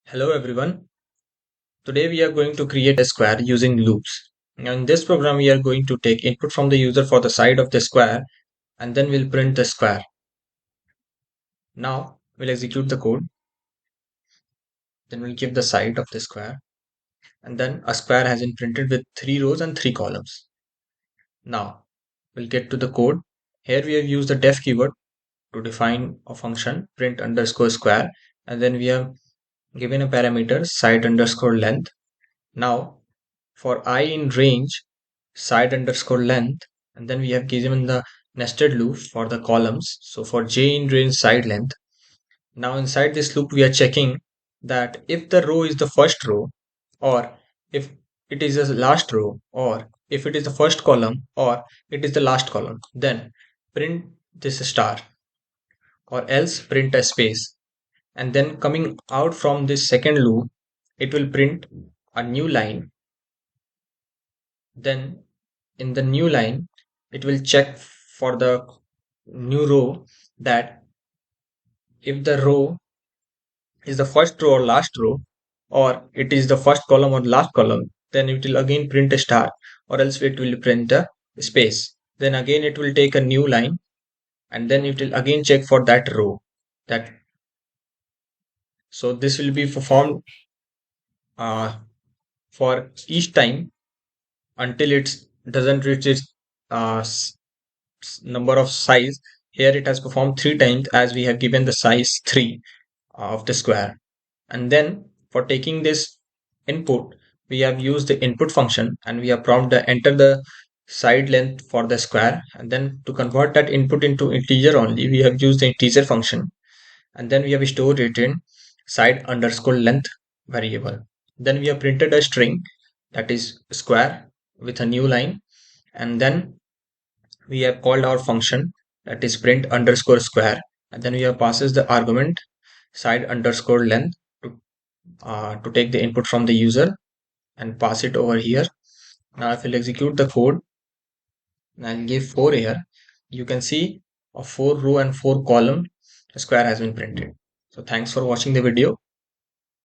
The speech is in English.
Hello everyone. Today we are going to create a square using loops. Now in this program we are going to take input from the user for the side of the square and then we'll print the square. Now we'll execute the code. Then we'll give the side of the square and then a square has been printed with 3 rows and 3 columns. Now we'll get to the code. Here we have used the def keyword to define a function print underscore square and then we have given a parameter side underscore length. Now for I in range side underscore length, and then we have given the nested loop for the columns. So for j in range side length, now inside this loop we are checking that if the row is the first row, or if it is the last row, or if it is the first column, or it is the last column, then print this star, or else print a space. And then coming out from this second loop, it will print a new line. Then in the new line it will check for the new row that if the row is the first row or last row, or it is the first column or last column, then it will again print a star, or else it will print a space. Then again it will take a new line and then it will again check for that row. That so this will be performed uh, for each time until it doesn't reach its uh, number of size. Here it has performed 3 times as we have given the size 3 of the square. And then for taking this input, we have used the input function and we have prompted the enter the side length for the square. And then to convert that input into integer only, we have used the integer function. And then we have stored it in side underscore length variable. Then we have printed a string that is square with a new line. And then we have called our function that is print underscore square, and then we have passes the argument side underscore length to take the input from the user and pass it over here. Now if we'll execute the code and give 4 here, you can see a 4 row and 4 column square has been printed. So thanks for watching the video.